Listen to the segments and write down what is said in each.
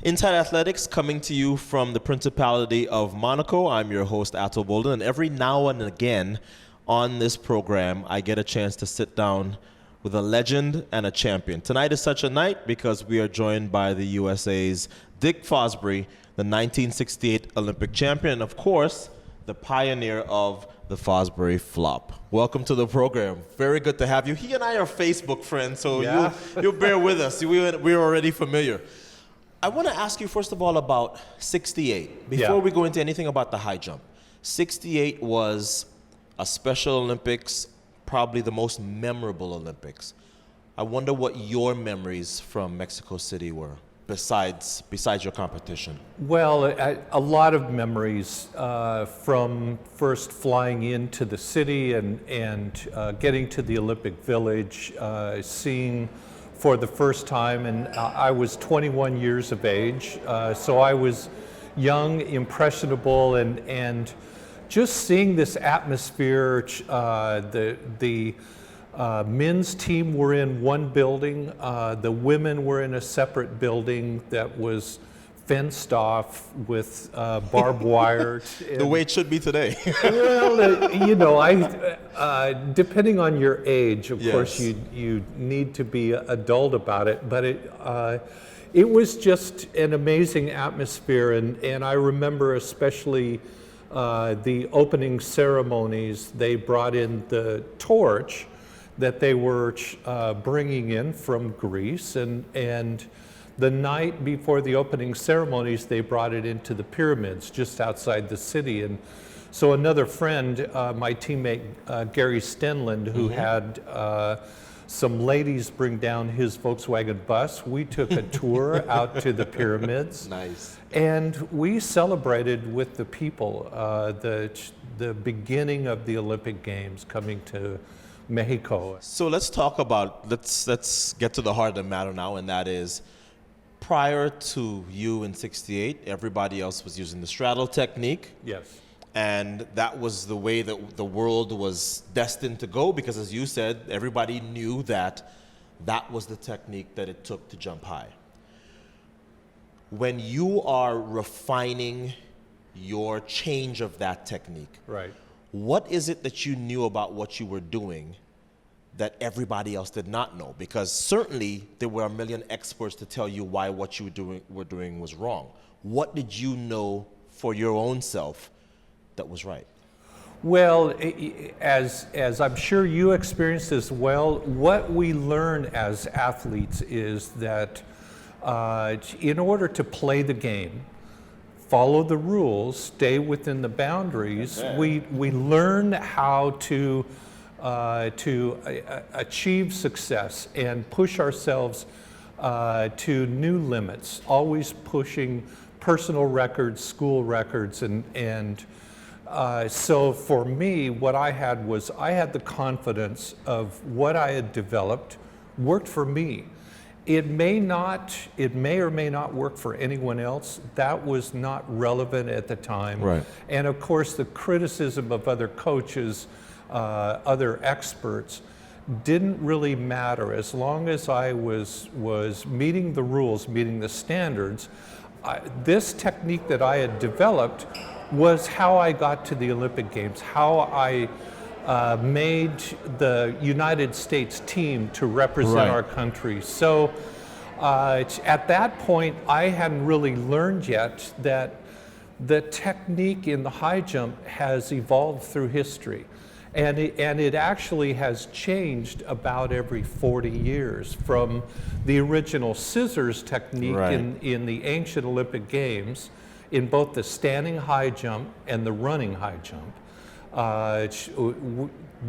Inside Athletics coming to you from the Principality of Monaco. I'm your host, Ato Bolden, and every now and again on this program, I get a chance to sit down with a legend and a champion. Tonight is such a night because we are joined by the USA's Dick Fosbury, the 1968 Olympic champion, and of course, the pioneer of the Fosbury flop. Welcome to the program. Very good to have you. He and I are Facebook friends, so you'll bear with us. We're already familiar. I want to ask you, first of all, about 68. Before we go into anything about the high jump, 68 was a Special Olympics, probably the most memorable Olympics. I wonder what your memories from Mexico City were, besides your competition. Well, a lot of memories from first flying into the city and getting to the Olympic Village, seeing for the first time, and I was 21 years of age, so I was young, impressionable, and just seeing this atmosphere. The men's team were in one building, the women were in a separate building that was fenced off with barbed wire. The way it should be today. Well, depending on your age, of course, you need to be adult about it. But it was just an amazing atmosphere, and I remember especially the opening ceremonies. They brought in the torch that they were bringing in from Greece, and the night before the opening ceremonies, they brought it into the pyramids just outside the city. And so another friend, my teammate Gary Stenland, who had some ladies bring down his Volkswagen bus, we took a tour out to the pyramids. Nice. And we celebrated with the people the beginning of the Olympic Games coming to Mexico. So let's talk about, let's get to the heart of the matter now, and that is, prior to you in 68, everybody else was using the straddle technique. Yes. And that was the way that the world was destined to go because, as you said, everybody knew that that was the technique that it took to jump high. When you are refining your change of that technique, right, what is it that you knew about what you were doing that everybody else did not know? Because certainly there were a million experts to tell you why what you were doing was wrong. What did you know for your own self that was right? Well, as I'm sure you experienced as well, what we learn as athletes is that in order to play the game, follow the rules, stay within the boundaries, we learn how to achieve success and push ourselves to new limits, always pushing personal records, school records, and so for me, what I had was I had the confidence of what I had developed worked for me. It may or may not work for anyone else. That was not relevant at the time. Right. And of course, the criticism of other coaches, other experts, didn't really matter. As long as I was meeting the rules, meeting the standards, this technique that I had developed was how I got to the Olympic Games, how I made the United States team to represent our country. So at that point, I hadn't really learned yet that the technique in the high jump has evolved through history. And it actually has changed about every 40 years from the original scissors technique in the ancient Olympic Games, in both the standing high jump and the running high jump.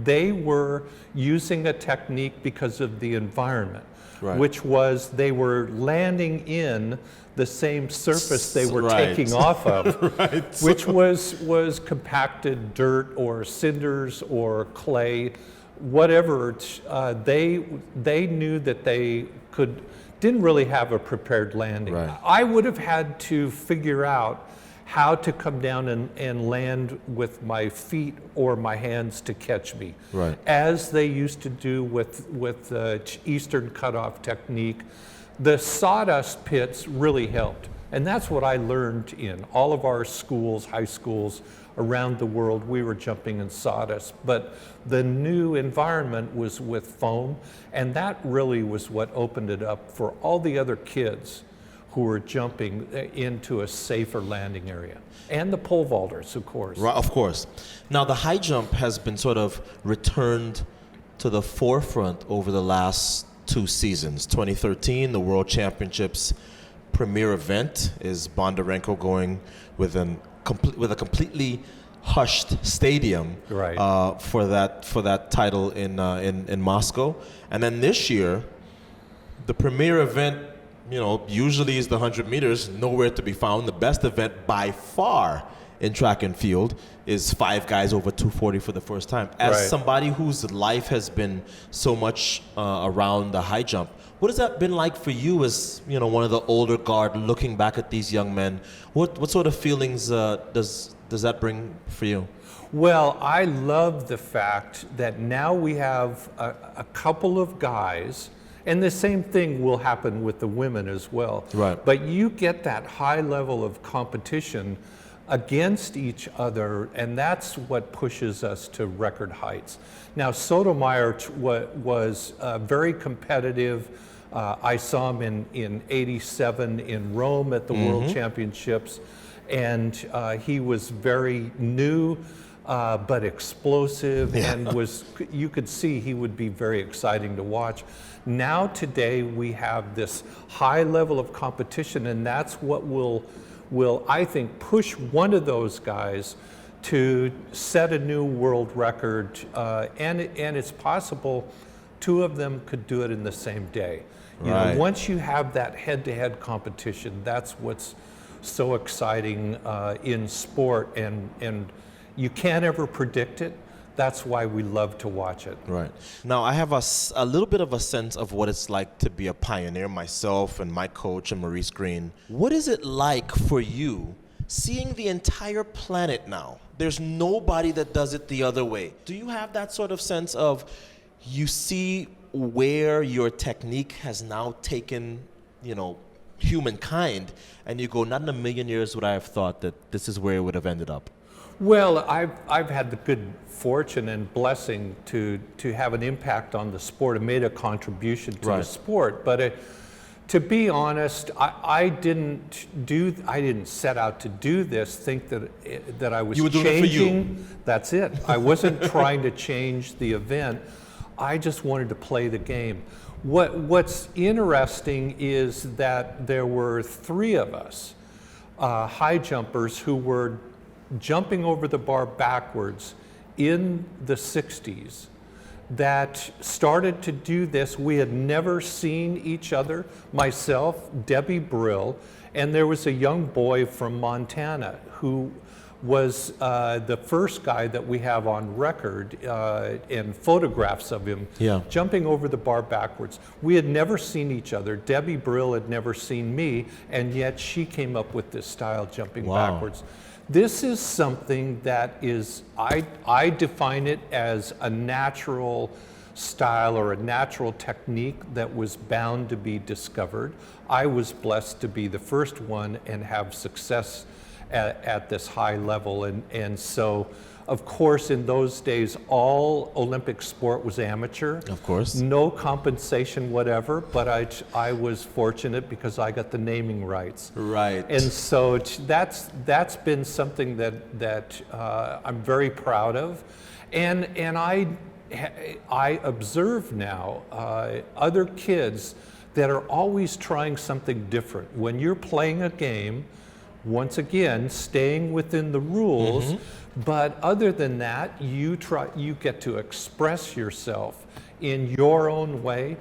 They were using a technique because of the environment, which was they were landing in the same surface they were taking off of, which was compacted dirt or cinders or clay, whatever. They knew that they didn't really have a prepared landing. I would have had to figure out how to come down and land with my feet or my hands to catch me, as they used to do with the Eastern cutoff technique. The sawdust pits really helped. And that's what I learned in all of our schools, high schools around the world. We were jumping in sawdust, but the new environment was with foam, and that really was what opened it up for all the other kids who were jumping into a safer landing area. And the pole vaulters, of course. Right, of course. Now, the high jump has been sort of returned to the forefront over the last 2 seasons. 2013, the World Championships premier event is Bondarenko going with a completely hushed stadium Right. For that title in Moscow. And then this year, the premier event, usually is the 100 meters, nowhere to be found. The best event by far in track and field is 5 guys over 240 for the first time. As Right. somebody whose life has been so much around the high jump, what has that been like for you as one of the older guard, looking back at these young men? What sort of feelings does that bring for you? Well, I love the fact that now we have a couple of guys, and the same thing will happen with the women as well. Right. But you get that high level of competition against each other, and that's what pushes us to record heights. Now, Sotomayor was very competitive. I saw him in '87 in Rome at the World Championships, and he was very new, but explosive, and you could see he would be very exciting to watch. Now today we have this high level of competition, and that's what will I think push one of those guys to set a new world record, and it's possible 2 of them could do it in the same day. You know, once you have that head-to-head competition, that's what's so exciting in sport, and you can't ever predict it. That's why we love to watch it. Right. Now, I have a little bit of a sense of what it's like to be a pioneer myself, and my coach and Maurice Green. What is it like for you seeing the entire planet now? There's nobody that does it the other way. Do you have that sort of sense of you see where your technique has now taken, humankind, and you go, not in a million years would I have thought that this is where it would have ended up? Well, I've had the good fortune and blessing to have an impact on the sport and made a contribution to the sport. But to be honest, I didn't set out to do this. Think that I was you were doing it for you. That's it. I wasn't trying to change the event. I just wanted to play the game. What's interesting is that there were 3 of us, high jumpers, who were jumping over the bar backwards in the 60s that started to do this. We had never seen each other. Myself, Debbie Brill, and there was a young boy from Montana who was the first guy that we have on record and photographs of him jumping over the bar backwards. We had never seen each other. Debbie Brill had never seen me, and yet she came up with this style, jumping backwards. This is something that is, I define it as a natural style or a natural technique that was bound to be discovered. I was blessed to be the first one and have success at this high level. And so, of course, in those days, all Olympic sport was amateur. Of course. No compensation, whatever, but I was fortunate because I got the naming rights. Right. And so that's been something that I'm very proud of. And I observe now other kids that are always trying something different. When you're playing a game, once again, staying within the rules, but other than that, you get to express yourself in your own way.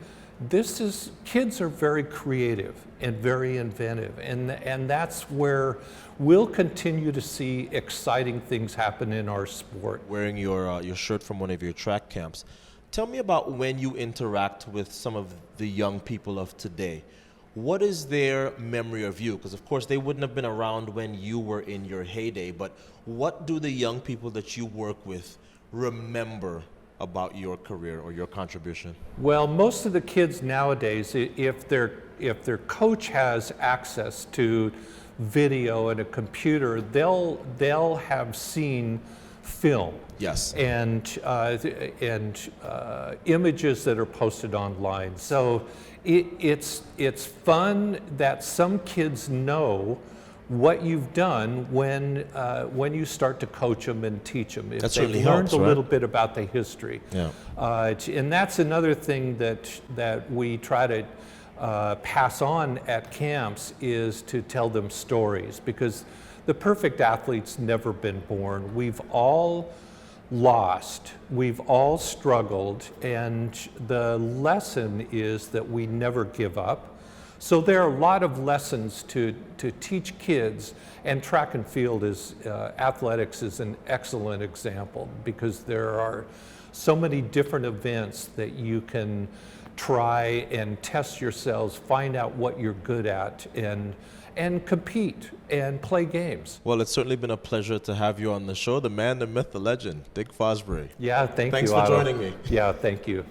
Kids are very creative and very inventive, and that's where we'll continue to see exciting things happen in our sport. Wearing your shirt from one of your track camps. Tell me about when you interact with some of the young people of today. What is their memory of you? Because, of course, they wouldn't have been around when you were in your heyday, but what do the young people that you work with remember about your career or your contribution? Well, most of the kids nowadays, if their coach has access to video and a computer, they'll have seen film. Yes. And images that are posted online. So it's fun that some kids know what you've done when you start to coach them and teach them. If That they've certainly learned helps, a right? little bit about the history. Yeah. And that's another thing that we try to pass on at camps, is to tell them stories, because the perfect athlete's never been born. We've all lost, we've all struggled, and the lesson is that we never give up. So there are a lot of lessons to teach kids, and track and field athletics is an excellent example, because there are so many different events that you can try and test yourselves, find out what you're good at, and compete and play games. Well, it's certainly been a pleasure to have you on the show. The man, the myth, the legend, Dick Fosbury. Yeah, thank Thanks you, for Otto. joining me. Yeah, thank you.